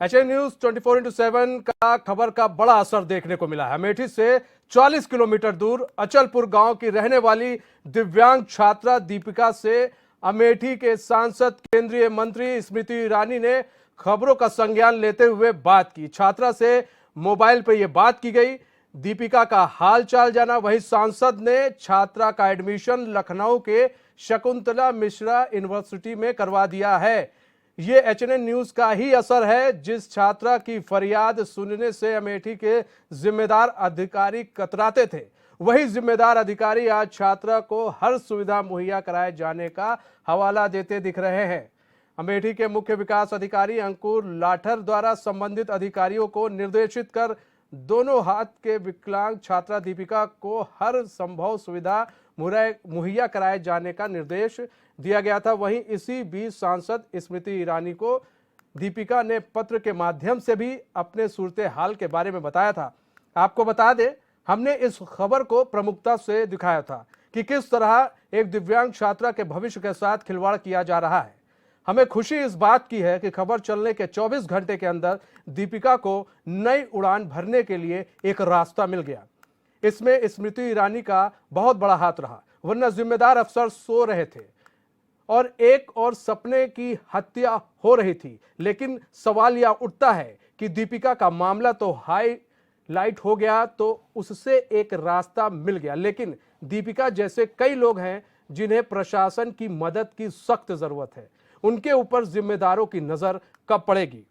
HN news 24/7 का खबर का बड़ा असर देखने को मिला है। अमेठी से 40 किलोमीटर दूर अचलपुर गांव की रहने वाली दिव्यांग छात्रा दीपिका से अमेठी के सांसद केंद्रीय मंत्री स्मृति ईरानी ने खबरों का संज्ञान लेते हुए बात की। छात्रा से मोबाइल पर यह बात की गई, दीपिका का हाल चाल जाना। वहीं सांसद ने छात्रा का एडमिशन लखनऊ के शकुंतला मिश्रा यूनिवर्सिटी में करवा दिया है। ये एचएनएन न्यूज का ही असर है। जिस छात्रा की फरियाद सुनने से अमेठी के जिम्मेदार अधिकारी कतराते थे, वही जिम्मेदार अधिकारी आज छात्रा को हर सुविधा मुहैया कराए जाने का हवाला देते दिख रहे हैं। अमेठी के मुख्य विकास अधिकारी अंकुर लाठर द्वारा संबंधित अधिकारियों को निर्देशित कर दोनों हाथ के विकलांग छात्रा दीपिका को हर संभव सुविधा मुहैया कराए जाने का निर्देश दिया गया था। वहीं इसी बीच सांसद स्मृति ईरानी को दीपिका ने पत्र के माध्यम से भी अपने सूरत हाल के बारे में बताया था। आपको बता दें, हमने इस खबर को प्रमुखता से दिखाया था कि किस तरह एक दिव्यांग छात्रा के भविष्य के साथ खिलवाड़ किया जा रहा है। हमें खुशी इस बात की है कि खबर चलने के 24 घंटे के अंदर दीपिका को नई उड़ान भरने के लिए एक रास्ता मिल गया। इसमें स्मृति ईरानी का बहुत बड़ा हाथ रहा, वरना जिम्मेदार अफसर सो रहे थे और एक और सपने की हत्या हो रही थी। लेकिन सवाल यह उठता है कि दीपिका का मामला तो हाईलाइट हो गया, तो उससे एक रास्ता मिल गया। लेकिन दीपिका जैसे कई लोग हैं जिन्हें प्रशासन की मदद की सख्त जरूरत है, उनके ऊपर जिम्मेदारों की नजर कब पड़ेगी?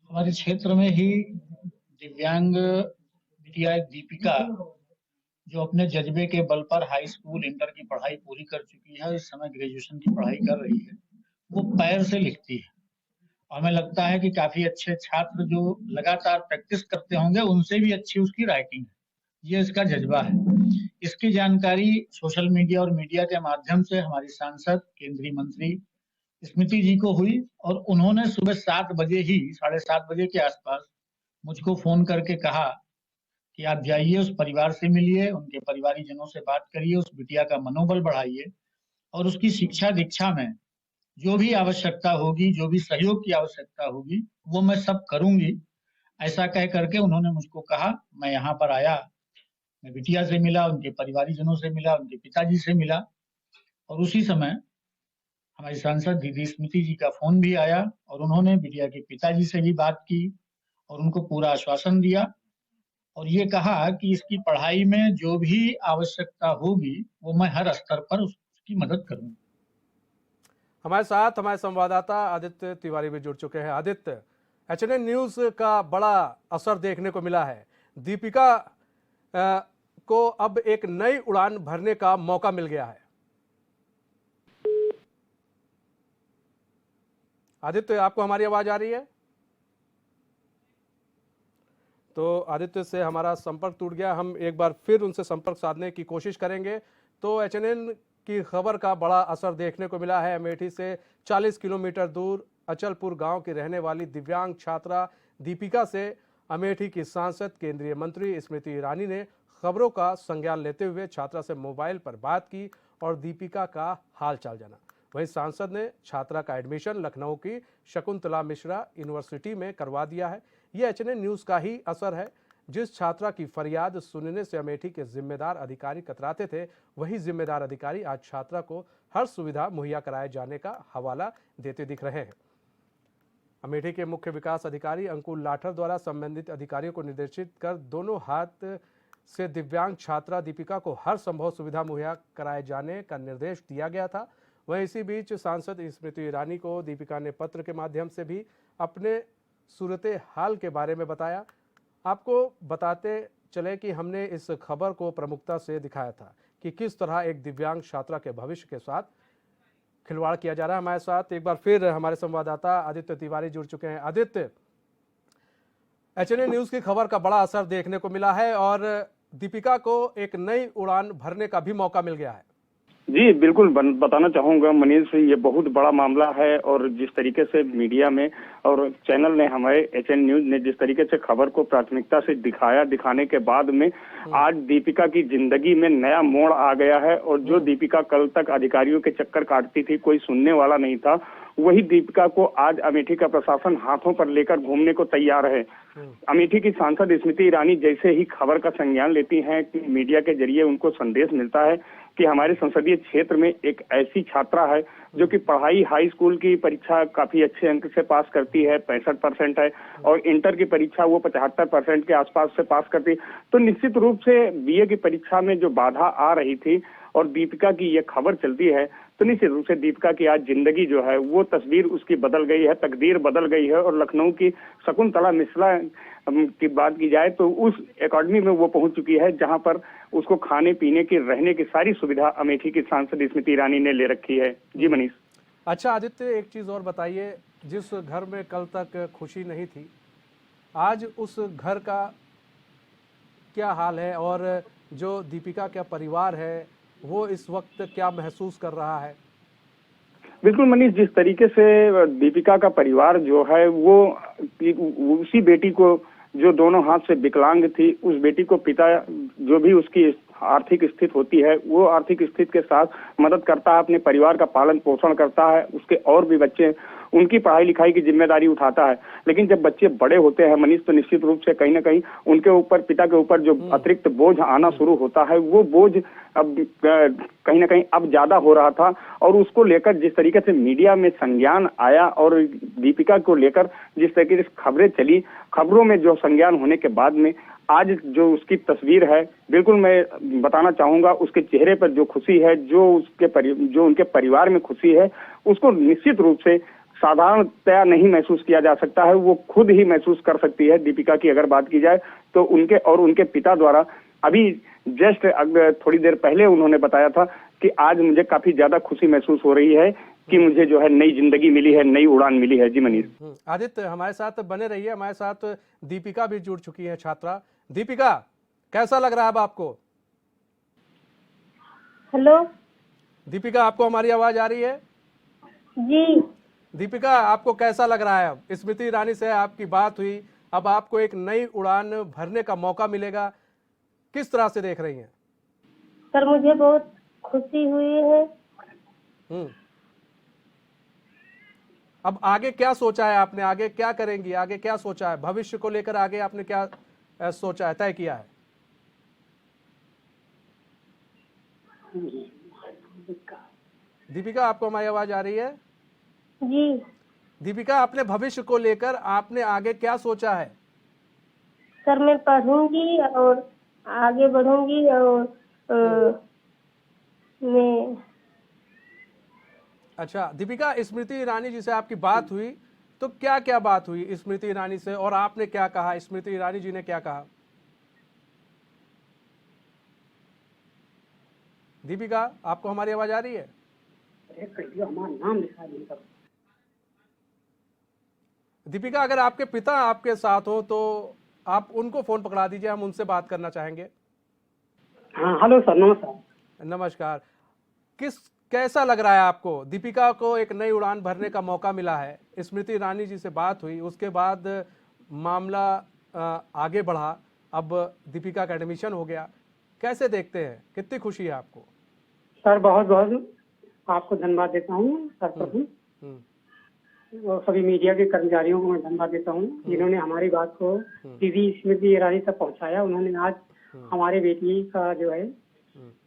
हमारे क्षेत्र में ही दिव्यांग बिटिया दीपिका जो अपने जज्बे के बल पर हाई स्कूल इंटर की पढ़ाई पूरी कर चुकी है, इस समय ग्रेजुएशन की पढ़ाई कर रही है, वो पैर से लिखती है। हमें लगता है कि काफी अच्छे छात्र जो लगातार प्रैक्टिस करते होंगे उनसे भी अच्छी उसकी राइटिंग है। ये इसका जज्बा है। इसकी जानकारी सोशल मीडिया और मीडिया के माध्यम से हमारी सांसद केंद्रीय मंत्री स्मृति जी को हुई और उन्होंने सुबह 7 बजे ही 7:30 बजे के आसपास मुझको फोन करके कहा कि आप जाइए, उस परिवार से मिलिए, उनके परिवारीजनों से बात करिए, उस बिटिया का मनोबल बढ़ाइए और उसकी शिक्षा दीक्षा में जो भी आवश्यकता होगी, जो भी सहयोग की आवश्यकता होगी, वो मैं सब करूंगी। ऐसा कह करके उन्होंने मुझको कहा। मैं यहाँ पर आया, मैं बिटिया से मिला, उनके परिवारीजनों से मिला, उनके पिताजी से मिला और उसी समय हमारी सांसद दीदी स्मृति जी का फोन भी आया और उन्होंने बिटिया के पिताजी से भी बात की और उनको पूरा आश्वासन दिया और ये कहा कि इसकी पढ़ाई में जो भी आवश्यकता होगी वो मैं हर स्तर पर उसकी मदद करूंगा। हमारे साथ हमारे संवाददाता आदित्य तिवारी भी जुड़ चुके हैं। आदित्य, एचएनएन न्यूज का बड़ा असर देखने को मिला है। दीपिका को अब एक नई उड़ान भरने का मौका मिल गया है। आदित्य, आपको हमारी आवाज आ रही है? तो आदित्य से हमारा संपर्क टूट गया। हम एक बार फिर उनसे संपर्क साधने की कोशिश करेंगे। तो एचएनएन की खबर का बड़ा असर देखने को मिला है। अमेठी से 40 किलोमीटर दूर अचलपुर गांव की रहने वाली दिव्यांग छात्रा दीपिका से अमेठी की सांसद केंद्रीय मंत्री स्मृति ईरानी ने खबरों का संज्ञान लेते हुए छात्रा से मोबाइल पर बात की और दीपिका का हाल चाल जाना। वहीं सांसद ने छात्रा का एडमिशन लखनऊ की शकुंतला मिश्रा यूनिवर्सिटी में करवा दिया है। यह एचएनएन न्यूज का ही असर है। जिस छात्रा की फरियाद सुनने से अमेठी के जिम्मेदार अधिकारी कतराते थे, वही जिम्मेदार अधिकारी आज छात्रा को हर सुविधा मुहैया कराए जाने का हवाला देते दिख रहे हैं। अमेठी के मुख्य विकास अधिकारी अंकुर लाठर द्वारा संबंधित अधिकारियों को निर्देशित कर दोनों हाथ से दिव्यांग छात्रा दीपिका को हर संभव सुविधा मुहैया कराए जाने का निर्देश दिया गया था। वहीं इसी बीच सांसद स्मृति ईरानी को दीपिका ने पत्र के माध्यम से भी अपने सूरत हाल के बारे में बताया। आपको बताते चले कि हमने इस खबर को प्रमुखता से दिखाया था कि किस तरह एक दिव्यांग छात्रा के भविष्य के साथ खिलवाड़ किया जा रहा है। हमारे साथ एक बार फिर हमारे संवाददाता आदित्य तिवारी जुड़ चुके हैं। आदित्य, एचएनएन न्यूज की खबर का बड़ा असर देखने को मिला है और दीपिका को एक नई उड़ान भरने का भी मौका मिल गया है। जी बिल्कुल बताना चाहूंगा मनीष, ये बहुत बड़ा मामला है। और जिस तरीके से मीडिया में और चैनल ने, हमारे एचएन न्यूज ने जिस तरीके से खबर को प्राथमिकता से दिखाने के बाद में आज दीपिका की जिंदगी में नया मोड़ आ गया है। और जो दीपिका कल तक अधिकारियों के चक्कर काटती थी, कोई सुनने वाला नहीं था, वही दीपिका को आज अमेठी का प्रशासन हाथों पर लेकर घूमने को तैयार है। अमेठी की सांसद स्मृति ईरानी जैसे ही खबर का संज्ञान लेती हैं कि मीडिया के जरिए उनको संदेश मिलता है कि हमारे संसदीय क्षेत्र में एक ऐसी छात्रा है जो कि पढ़ाई हाई स्कूल की परीक्षा काफी अच्छे अंक से पास करती है, 65% है, और इंटर की परीक्षा वो 75% के आसपास से पास करती है। तो निश्चित रूप से बीए की परीक्षा में जो बाधा आ रही थी और दीपिका की ये खबर चलती है, तो निश्चित रूप से दीपिका की आज जिंदगी जो है वो तस्वीर उसकी बदल गई है, तकदीर बदल गई है। और लखनऊ की शकुंतला मिश्रा की बात की जाए तो उस एकेडमी में वो पहुंच चुकी है जहां पर उसको खाने पीने की, रहने की सारी सुविधा अमेठी की सांसद स्मृति ईरानी ने ले रखी है। जी मनीष। अच्छा आदित्य, एक चीज और बताइए, जिस घर में कल तक खुशी नहीं थी, आज उस घर का क्या हाल है, और जो दीपिका का परिवार है वो इस वक्त क्या महसूस कर रहा है? बिल्कुल मनीष, जिस तरीके से दीपिका का परिवार जो है वो उसी बेटी को, जो दोनों हाथ से विकलांग थी, उस बेटी को पिता जो भी उसकी आर्थिक स्थिति होती है वो आर्थिक स्थिति के साथ मदद करता है, अपने परिवार का पालन पोषण करता है, उसके और भी बच्चे, उनकी पढ़ाई लिखाई की जिम्मेदारी उठाता है। लेकिन जब बच्चे बड़े होते हैं मनीष, तो निश्चित रूप से कहीं ना कहीं उनके ऊपर, पिता के ऊपर जो अतिरिक्त बोझ आना शुरू होता है, वो बोझ अब कहीं ना कहीं अब ज्यादा हो रहा था। और उसको लेकर जिस तरीके से मीडिया में संज्ञान आया और दीपिका को लेकर जिस तरीके से खबरें चली, खबरों में जो संज्ञान होने के बाद में आज जो उसकी तस्वीर है, बिल्कुल मैं बताना चाहूंगा, उसके चेहरे पर जो खुशी है, जो उनके परिवार में खुशी है, उसको निश्चित रूप से साधारणतया नहीं महसूस किया जा सकता है, वो खुद ही महसूस कर सकती है। दीपिका की अगर बात की जाए तो उनके पिता द्वारा अभी जस्ट थोड़ी देर पहले उन्होंने बताया था कि आज मुझे काफी ज्यादा खुशी महसूस हो रही है कि मुझे जो है नई जिंदगी मिली है, नई उड़ान मिली है। जी मनीष। आदित्य, हमारे साथ बने रहिए, हमारे साथ दीपिका भी जुड़ चुकी है, छात्रा। दीपिका, कैसा लग रहा है अब आपको? हेलो दीपिका, आपको हमारी आवाज आ रही है? जी। दीपिका, आपको कैसा लग रहा है? अब स्मृति ईरानी से आपकी बात हुई, अब आपको एक नई उड़ान भरने का मौका मिलेगा, किस तरह से देख रही हैं? सर मुझे बहुत खुशी हुई है। अब आगे क्या सोचा है आपने? आगे क्या करेंगी? आगे क्या सोचा है भविष्य को लेकर? आगे आपने क्या सोचा है, तय किया है? दीपिका, आपको हमारी आवाज आ रही है? जी। दीपिका, अपने भविष्य को लेकर आपने आगे क्या सोचा है? सर मैं पढ़ूंगी और आगे बढ़ूंगी और मैं। अच्छा दीपिका, स्मृति ईरानी जी से आपकी बात हुई तो क्या क्या बात हुई स्मृति ईरानी से, और आपने क्या कहा, स्मृति ईरानी जी ने क्या कहा? दीपिका, आपको हमारी आवाज आ रही है? दीपिका, अगर आपके पिता आपके साथ हो तो आप उनको फोन पकड़ा दीजिए, हम उनसे बात करना चाहेंगे। हाँ हेलो सर, नमस्कार। नमस्कार। कैसा लग रहा है आपको? दीपिका को एक नई उड़ान भरने का मौका मिला है, स्मृति ईरानी जी से बात हुई, उसके बाद मामला आगे बढ़ा, अब दीपिका का एडमिशन हो गया, कैसे देखते हैं? कितनी खुशी है आपको? सर बहुत बहुत आपको धन्यवाद देता हूँ सर प्रभु, और सभी मीडिया के कर्मचारियों को मैं धन्यवाद देता हूँ जिन्होंने हमारी बात को दीदी स्मृति ईरानी तक पहुँचाया। उन्होंने आज हमारे बेटी का जो है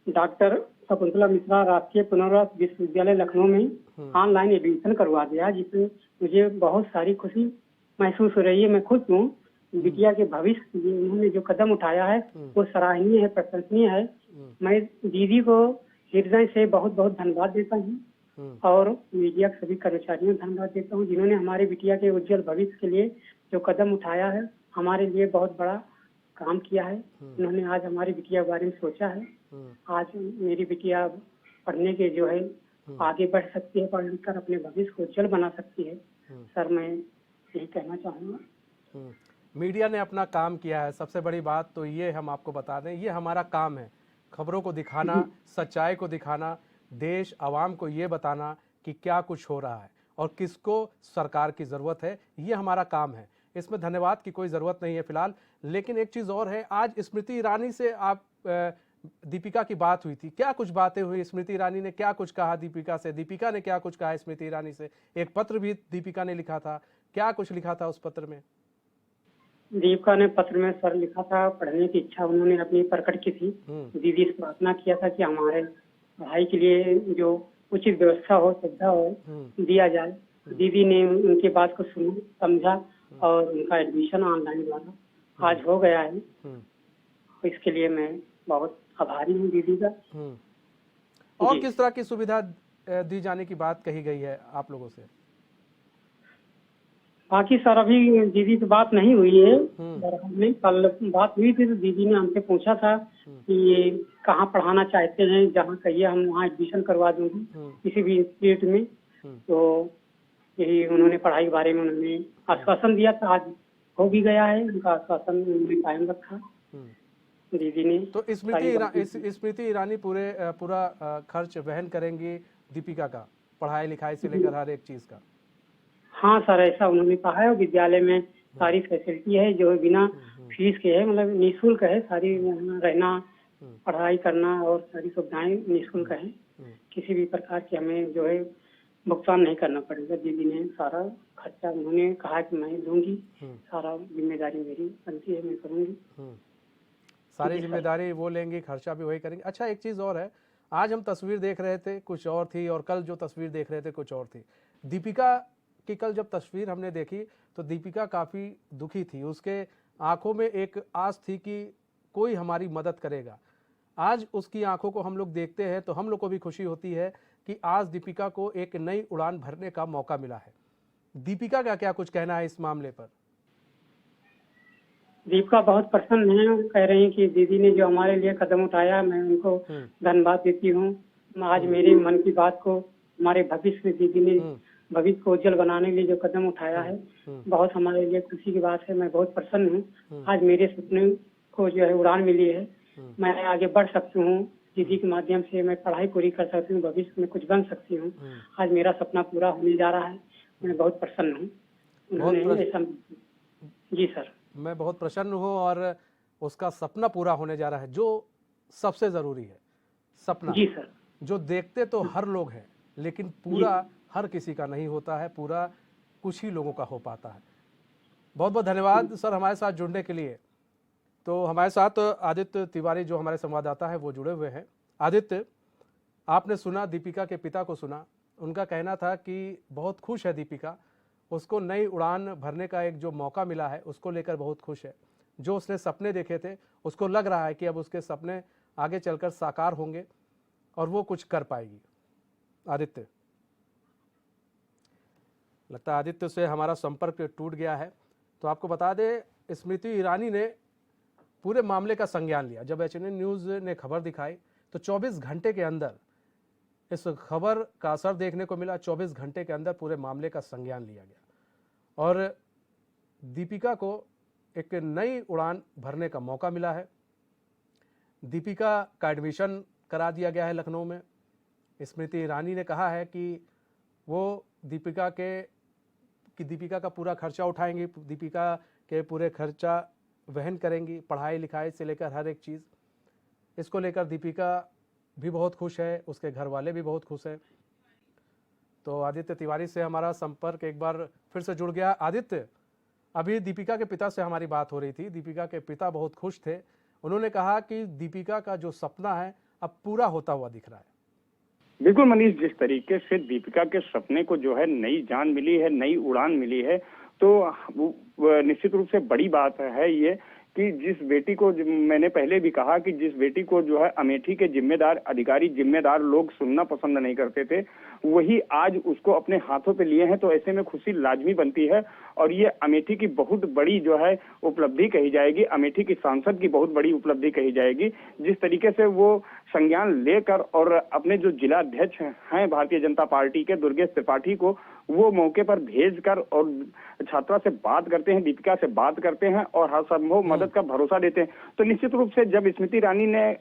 डॉक्टर शकुंतला मिश्रा राष्ट्रीय पुनर्वास विश्वविद्यालय लखनऊ में ऑनलाइन एडमिशन करवा दिया, जिसमें मुझे बहुत सारी खुशी महसूस हो रही है। मैं खुश हूँ। बिटिया के भविष्य में उन्होंने जो कदम उठाया है वो सराहनीय है, प्रशंसनीय है। मैं दीदी को हृदय से बहुत बहुत धन्यवाद देता हूँ और मीडिया के सभी कर्मचारियों को धन्यवाद देता हूँ जिन्होंने हमारे बिटिया के उज्जवल भविष्य के लिए जो कदम उठाया है, हमारे लिए बहुत बड़ा काम किया है। उन्होंने आज हमारी बिटिया के बारे में सोचा है। आज मेरी बिटिया पढ़ने के जो है आगे बढ़ सकती है, पढ़ लिख कर अपने भविष्य को उज्जवल बना सकती है। सर मैं यही कहना चाहूँगा। मीडिया ने अपना काम किया है, सबसे बड़ी बात तो ये हम आपको बता दें, ये हमारा काम है, खबरों को दिखाना, सच्चाई को दिखाना, देश आवाम को ये बताना कि क्या कुछ हो रहा है और किसको सरकार की ज़रूरत है, ये हमारा काम है। इसमें धन्यवाद की कोई ज़रूरत नहीं है फिलहाल। लेकिन एक चीज़ और है, आज स्मृति ईरानी से आप दीपिका की बात हुई थी, क्या कुछ बातें हुई? स्मृति ईरानी ने क्या कुछ कहा दीपिका से, दीपिका ने क्या कुछ कहा स्मृति ईरानी से? एक पत्र भी दीपिका ने लिखा था, क्या कुछ लिखा था उस पत्र में? दीपिका ने पत्र में सर लिखा था, पढ़ने की इच्छा उन्होंने अपनी प्रकट की थी। दीदी से प्रार्थना किया था कि हमारे पढ़ाई के लिए जो उचित व्यवस्था हो, सुविधा हो, दिया जाए। दीदी ने उनकी बात को सुना, समझा और उनका एडमिशन ऑनलाइन द्वारा आज हो गया है। इसके लिए मैं बहुत आभारी हूँ दीदी का। और किस तरह की सुविधा दी जाने की बात कही गई है आप लोगों से? बाकी सर अभी दीदी से बात नहीं हुई है, और हमने कल बात हुई थी तो दीदी ने हमसे पूछा था कि ये कहाँ पढ़ाना चाहते हैं, जहाँ कहिए हम वहाँ एडमिशन करवा दूंगी किसी भी इंस्टीट्यूट में। तो यही उन्होंने पढ़ाई के बारे में उन्होंने आश्वासन दिया था, आज हो भी गया है। उनका आश्वासन उन्होंने कायम रखा दीदी ने। तो स्मृति ईरानी पूरा खर्च वहन करेंगी दीपिका का, पढ़ाई लिखाई से लेकर हर एक चीज का? हाँ सर, ऐसा उन्होंने कहा है। विद्यालय में सारी फैसिलिटी है जो बिना फीस के है, मतलब निःशुल्क है। सारी रहना, पढ़ाई करना और सारी सुविधाएं निःशुल्क है। किसी भी प्रकार की हमें जो है भुगतान नहीं करना पड़ेगा। दीदी ने सारा खर्चा उन्होंने कहा कि मैं दूंगी, सारा जिम्मेदारी मेरी बनती है, मैं करूंगी। सारी जिम्मेदारी वो लेंगी, खर्चा भी वही करेंगे। अच्छा, एक चीज और है, आज हम तस्वीर देख रहे थे कुछ और थी और कल जो तस्वीर देख रहे थे कुछ और थी। दीपिका की कल जब तस्वीर हमने देखी तो दीपिका काफी दुखी थी, उसके आंखों में एक आस थी कि कोई हमारी मदद करेगा। आज उसकी आंखों को हम लोग देखते हैं तो हम लोग को भी खुशी होती है कि आज दीपिका को एक नई उड़ान भरने का मौका मिला है। दीपिका का क्या कुछ कहना है इस मामले पर? दीपिका बहुत प्रसन्न है, कह रही हैं कि दीदी ने जो हमारे लिए कदम उठाया, मैं उनको धन्यवाद देती हूँ। आज मेरे मन की बात को हमारे भविष्य में दीदी ने भविष्य को उज्जवल बनाने के लिए जो कदम उठाया है, बहुत हमारे लिए खुशी की बात है। मैं बहुत प्रसन्न हूँ। आज मेरे सपने को जो है उड़ान मिली है, मैं आगे बढ़ सकती हूँ। दीदी के माध्यम से मैं पढ़ाई पूरी कर सकती हूँ, भविष्य में कुछ बन सकती हूँ। आज मेरा सपना पूरा होने जा रहा है, मैं बहुत प्रसन्न हूँ। उन्होंने ऐसा। जी सर, मैं बहुत प्रसन्न हूँ और उसका सपना पूरा होने जा रहा है, जो सबसे जरूरी है। सपना जी सर, जो देखते तो हर लोग हैं लेकिन पूरा हर किसी का नहीं होता है, पूरा कुछ ही लोगों का हो पाता है। बहुत बहुत धन्यवाद सर हमारे साथ जुड़ने के लिए। तो हमारे साथ आदित्य तिवारी जो हमारे संवाददाता है वो जुड़े हुए हैं। आदित्य, आपने सुना, दीपिका के पिता को सुना, उनका कहना था कि बहुत खुश है दीपिका, उसको नई उड़ान भरने का एक जो मौका मिला है उसको लेकर बहुत खुश है। जो उसने सपने देखे थे उसको लग रहा है कि अब उसके सपने आगे चलकर साकार होंगे और वो कुछ कर पाएगी। आदित्य, लगता है आदित्य से हमारा संपर्क टूट गया है। तो आपको बता दें, स्मृति ईरानी ने पूरे मामले का संज्ञान लिया। जब HNN न्यूज़ ने खबर दिखाई तो 24 घंटे के अंदर इस खबर का असर देखने को मिला। 24 घंटे के अंदर पूरे मामले का संज्ञान लिया गया और दीपिका को एक नई उड़ान भरने का मौका मिला है। दीपिका का एडमिशन करा दिया गया है लखनऊ में। स्मृति ईरानी ने कहा है कि वो दीपिका का पूरा खर्चा उठाएंगी, दीपिका के पूरे खर्चा वहन करेंगी, पढ़ाई लिखाई से लेकर हर एक चीज़। इसको लेकर दीपिका भी बहुत खुश है, उसके घर वाले भी बहुत खुश हैं। तो आदित्य तिवारी से हमारा संपर्क एक बार फिर से जुड़ गया। आदित्य, अभी दीपिका के पिता से हमारी बात हो रही थी। दीपिका के पिता बहुत खुश थे, उन्होंने कहा कि दीपिका का जो सपना है अब पूरा होता हुआ दिख रहा है। बिल्कुल मनीष, जिस तरीके से दीपिका के सपने को जो है नई जान मिली है, नई उड़ान मिली है, तो निश्चित रूप से बड़ी बात है ये कि जिस बेटी को, मैंने पहले भी कहा कि जिस बेटी को जो है अमेठी के जिम्मेदार अधिकारी, जिम्मेदार लोग सुनना पसंद नहीं करते थे, वही आज उसको अपने हाथों पे लिए हैं, तो ऐसे में खुशी लाजमी बनती है। और ये अमेठी की बहुत बड़ी जो है उपलब्धि कही जाएगी, अमेठी की सांसद की बहुत बड़ी उपलब्धि कही जाएगी। जिस तरीके से वो संज्ञान लेकर और अपने जो जिला अध्यक्ष हैं भारतीय जनता पार्टी के दुर्गेश त्रिपाठी को वो मौके पर भेजकर और छात्रा से बात करते हैं, दीपिका से बात करते हैं और हर संभव मदद का भरोसा देते हैं। तो निश्चित रूप से जब स्मृति ईरानी ने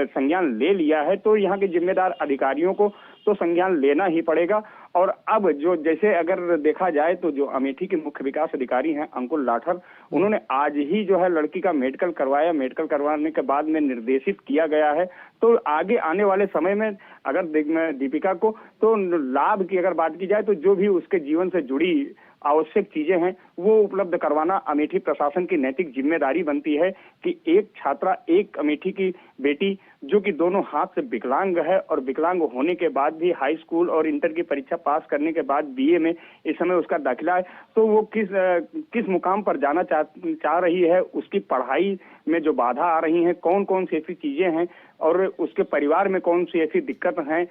संज्ञान ले लिया है तो यहाँ के जिम्मेदार अधिकारियों को तो संज्ञान लेना ही पड़ेगा। और अब जो जैसे अगर देखा जाए तो जो अमेठी के मुख्य विकास अधिकारी हैं अंकुर लाठर, उन्होंने आज ही जो है लड़की का मेडिकल करवाया। मेडिकल करवाने के बाद में निर्देशित किया गया है। तो आगे आने वाले समय में अगर दीपिका को तो लाभ की अगर बात की जाए तो जो भी उसके जीवन से जुड़ी आवश्यक चीजें हैं वो उपलब्ध करवाना अमेठी प्रशासन की नैतिक जिम्मेदारी बनती है कि एक छात्रा, एक अमेठी की बेटी जो कि दोनों हाथ से विकलांग है और विकलांग होने के बाद भी हाई स्कूल और इंटर की परीक्षा पास करने के बाद बीए में इस समय उसका दाखिला है, तो वो किस मुकाम पर जाना चाह रही है, उसकी पढ़ाई में जो बाधा आ रही है, कौन कौन सी ऐसी चीजें हैं और उसके परिवार में कौन सी ऐसी दिक्कत हैं,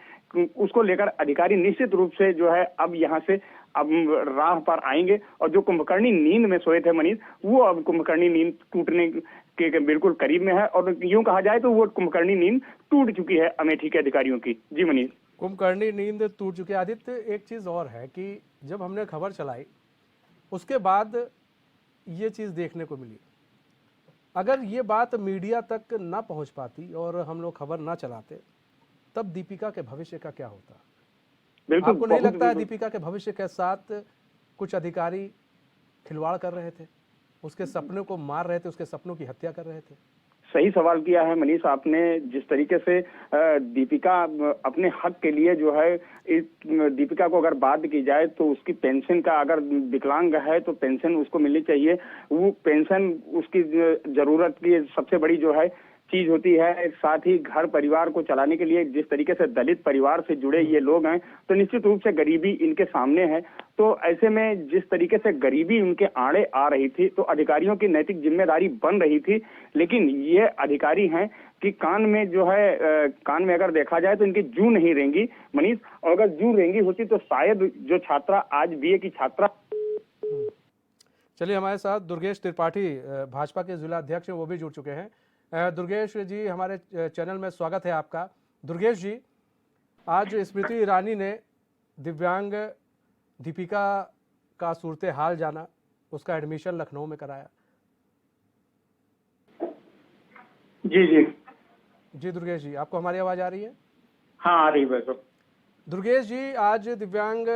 उसको लेकर अधिकारी निश्चित रूप से जो है अब यहाँ से अब राह पर आएंगे। और जो कुंभकर्णी नींद में सोए थे मनीष, वो अब कुंभकर्णी नींद टूटने के बिल्कुल करीब में है और यूं कहा जाए तो वो कुंभकर्णी नींद टूट चुकी है अमेठी के अधिकारियों की। जी मनीष। कुंभकर्णी नींद टूट चुकी है। आदित्य, एक चीज और है कि जब हमने खबर चलाई उसके बाद ये चीज देखने को मिली। अगर ये बात मीडिया तक ना पहुंच पाती और हम लोग खबर ना चलाते तब दीपिका के भविष्य का क्या होता? आपको नहीं लगता है दीपिका के भविष्य के साथ कुछ अधिकारी खिलवाड़ कर रहे थे, उसके सपनों को मार रहे थे, उसके सपनों की हत्या कर रहे थे? सही सवाल किया है मनीष आपने। जिस तरीके से दीपिका अपने हक के लिए जो है, दीपिका को अगर बात की जाए तो उसकी पेंशन का, अगर विकलांग है तो पेंशन उसको मिलनी चाहिए। वो पेंशन उसकी जरूरत की सबसे बड़ी जो है चीज होती है। साथ ही घर परिवार को चलाने के लिए जिस तरीके से दलित परिवार से जुड़े ये लोग हैं तो निश्चित रूप से गरीबी इनके सामने है। तो ऐसे में जिस तरीके से गरीबी उनके आड़े आ रही थी तो अधिकारियों की नैतिक जिम्मेदारी बन रही थी। लेकिन ये अधिकारी हैं कि कान में जो है, कान में अगर देखा जाए तो इनकी जू नहीं रेंगी मनीष। और अगर जू रेंगी होती तो शायद जो छात्रा आज बीए की छात्रा। चलिए, हमारे साथ दुर्गेश त्रिपाठी भाजपा के जिला अध्यक्ष हैं, वो भी जुड़ चुके हैं। दुर्गेश जी, हमारे चैनल में स्वागत है आपका। दुर्गेश जी, आज स्मृति ईरानी ने दिव्यांग दीपिका का सूरत हाल जाना, उसका एडमिशन लखनऊ में कराया। जी जी जी दुर्गेश जी, आपको हमारी आवाज आ रही है? हाँ, आ रही है। दुर्गेश जी, आज दिव्यांग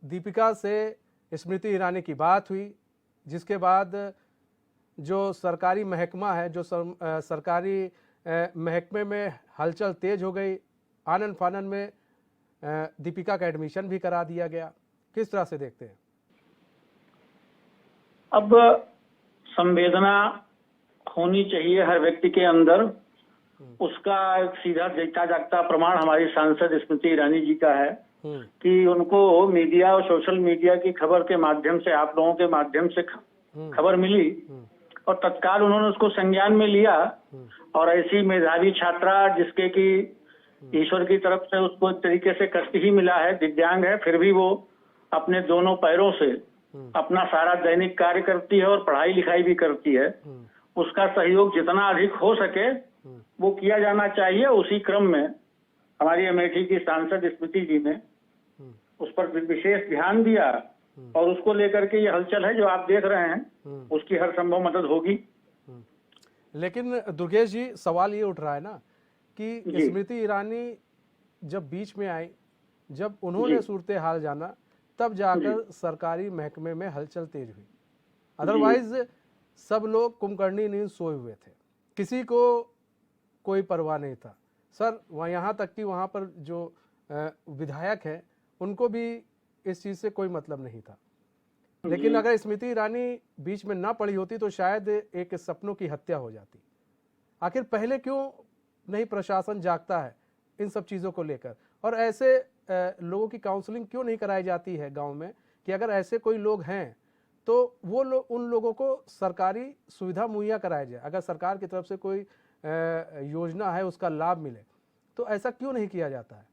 दीपिका से स्मृति ईरानी की बात हुई, जिसके बाद जो सरकारी महकमा है, जो सरकारी महकमे में हलचल तेज हो गई। आनन फानन में दीपिका का एडमिशन भी करा दिया गया। किस तरह से देखते हैं? अब संवेदना होनी चाहिए हर व्यक्ति के अंदर। उसका एक सीधा देखता जागता प्रमाण हमारी सांसद स्मृति ईरानी जी का है कि उनको मीडिया और सोशल मीडिया की खबर के माध्यम से, आप लोगों के माध्यम से खबर मिली और तत्काल उन्होंने उसको संज्ञान में लिया। और ऐसी मेधावी छात्रा जिसके कि ईश्वर की तरफ से उसको एक तरीके से कष्ट ही मिला है, दिव्यांग है, फिर भी वो अपने दोनों पैरों से अपना सारा दैनिक कार्य करती है और पढ़ाई लिखाई भी करती है। उसका सहयोग जितना अधिक हो सके वो किया जाना चाहिए। उसी क्रम में हमारी अमेठी की सांसद स्मृति जी ने उस पर विशेष ध्यान दिया और उसको लेकर के ये हलचल है जो आप देख रहे हैं, उसकी हर संभव मदद होगी। लेकिन दुर्गेश जी, सवाल ये उठ रहा है ना कि स्मृति ईरानी जब बीच में आई, जब उन्होंने सूरत हाल जाना, तब जाकर सरकारी महकमे में हलचल तेज हुई। अदरवाइज सब लोग कुंभकर्णी नींद सोए हुए थे, किसी को कोई परवाह नहीं था सर। यहाँ तक कि वहाँ पर जो विधायक हैं उनको भी इस चीज़ से कोई मतलब नहीं था। लेकिन अगर स्मृति ईरानी बीच में ना पड़ी होती तो शायद एक सपनों की हत्या हो जाती। आखिर पहले क्यों नहीं प्रशासन जागता है इन सब चीज़ों को लेकर, और ऐसे लोगों की काउंसलिंग क्यों नहीं कराई जाती है गांव में कि अगर ऐसे कोई लोग हैं तो वो उन लोगों को सरकारी सुविधा मुहैया कराया जाए। अगर सरकार की तरफ से कोई योजना है उसका लाभ मिले, तो ऐसा क्यों नहीं किया जाता है?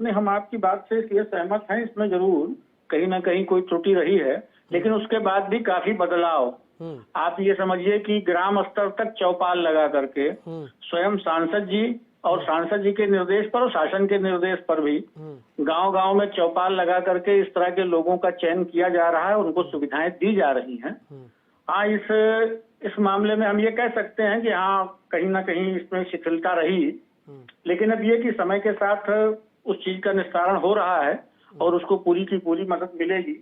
नहीं, हम आपकी बात से इसलिए सहमत हैं। इसमें जरूर कहीं ना कहीं कोई त्रुटि रही है, लेकिन उसके बाद भी काफी बदलाव। आप ये समझिए कि ग्राम स्तर तक चौपाल लगा करके स्वयं सांसद जी और सांसद जी के निर्देश पर और शासन के निर्देश पर भी गांव गांव में चौपाल लगा करके इस तरह के लोगों का चयन किया जा रहा है, उनको सुविधाएं दी जा रही हैं। हाँ, इस मामले में हम ये कह सकते हैं कि हाँ कहीं ना कहीं इसमें शिथिलता रही, लेकिन अब ये कि समय के साथ उस चीज का निस्तारण हो रहा है और उसको पूरी की पूरी मदद मिलेगी।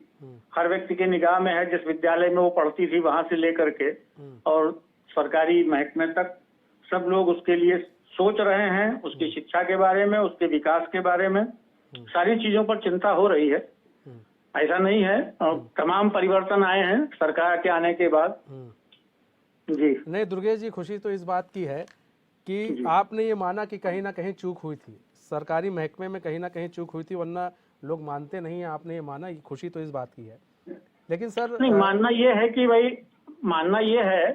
हर व्यक्ति के निगाह में है, जिस विद्यालय में वो पढ़ती थी वहां से लेकर के और सरकारी महकमे तक सब लोग उसके लिए सोच रहे हैं, उसकी शिक्षा के बारे में, उसके विकास के बारे में, सारी चीजों पर चिंता हो रही है। ऐसा नहीं है, और तमाम परिवर्तन आए हैं सरकार के आने के बाद। जी नहीं दुर्गेश जी, खुशी तो इस बात की है कि आपने ये माना कि कहीं ना कहीं चूक हुई थी, सरकारी महकमे में कहीं ना कहीं चूक हुई थी, वरना लोग मानते नहीं हैं। आपने ये माना, ये खुशी तो इस बात की है। लेकिन सर नहीं, मानना ये है कि भाई, मानना ये है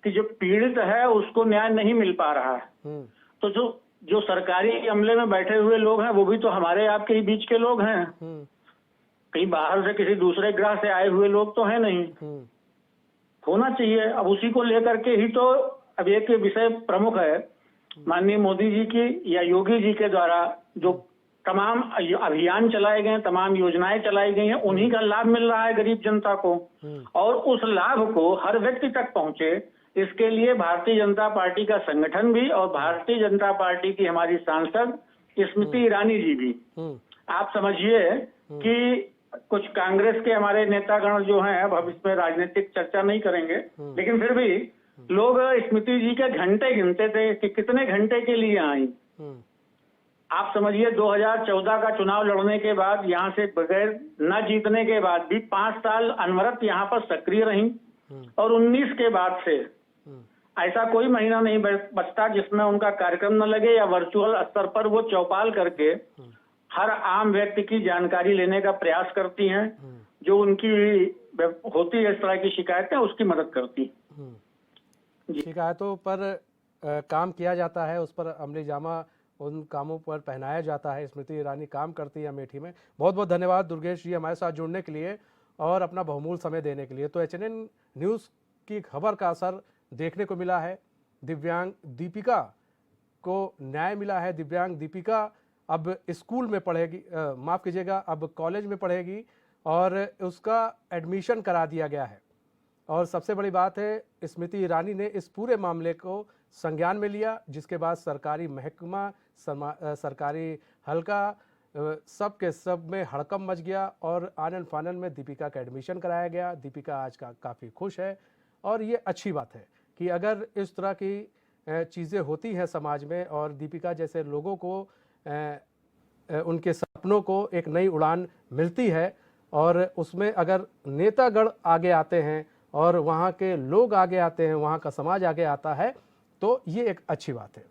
कि जो पीड़ित है उसको न्याय नहीं मिल पा रहा है, तो जो सरकारी अमले में बैठे हुए लोग हैं वो भी तो हमारे आपके ही बीच के लोग हैं, कहीं बाहर से किसी दूसरे ग्रह से आए हुए लोग तो है नहीं। होना चाहिए। अब उसी को लेकर के ही तो अब एक विषय प्रमुख है, माननीय मोदी जी की या योगी जी के द्वारा जो तमाम अभियान चलाए गए, तमाम योजनाएं चलाई गई हैं, उन्हीं का लाभ मिल रहा है गरीब जनता को, और उस लाभ को हर व्यक्ति तक पहुंचे, इसके लिए भारतीय जनता पार्टी का संगठन भी और भारतीय जनता पार्टी की हमारी सांसद स्मृति ईरानी जी भी, आप समझिए कि कुछ कांग्रेस के हमारे नेतागण जो हैं, अब इसमें राजनीतिक चर्चा नहीं करेंगे, लेकिन फिर भी लोग स्मृति जी के घंटे गिनते थे कि कितने घंटे के लिए आई। आप समझिए 2014 का चुनाव लड़ने के बाद, यहाँ से बगैर न जीतने के बाद भी 5 साल अनवरत यहाँ पर सक्रिय रही, और 19 के बाद से ऐसा कोई महीना नहीं बचता जिसमें उनका कार्यक्रम न लगे या वर्चुअल स्तर पर वो चौपाल करके हर आम व्यक्ति की जानकारी लेने का प्रयास करती हैं, जो उनकी होती है इस तरह की शिकायतें, उसकी मदद करती। शिकायतों पर काम किया जाता है, उस पर अमली जामा उन कामों पर पहनाया जाता है। स्मृति ईरानी काम करती है अमेठी में। बहुत बहुत धन्यवाद दुर्गेश जी हमारे साथ जुड़ने के लिए और अपना बहुमूल्य समय देने के लिए। तो HNN न्यूज़ की खबर का असर देखने को मिला है। दिव्यांग दीपिका को न्याय मिला है। दिव्यांग दीपिका अब स्कूल में पढ़ेगी, माफ़ कीजिएगा, अब कॉलेज में पढ़ेगी और उसका एडमिशन करा दिया गया है। और सबसे बड़ी बात है, स्मृति ईरानी ने इस पूरे मामले को संज्ञान में लिया, जिसके बाद सरकारी महकमा, सरकारी हल्का, सब के सब में हड़कंप मच गया और आनन फानन में दीपिका का एडमिशन कराया गया। दीपिका आज काफ़ी खुश है और ये अच्छी बात है कि अगर इस तरह की चीज़ें होती हैं समाज में और दीपिका जैसे लोगों को उनके सपनों को एक नई उड़ान मिलती है और उसमें अगर नेतागण आगे आते हैं और वहाँ के लोग आगे आते हैं, वहाँ का समाज आगे आता है, तो ये एक अच्छी बात है।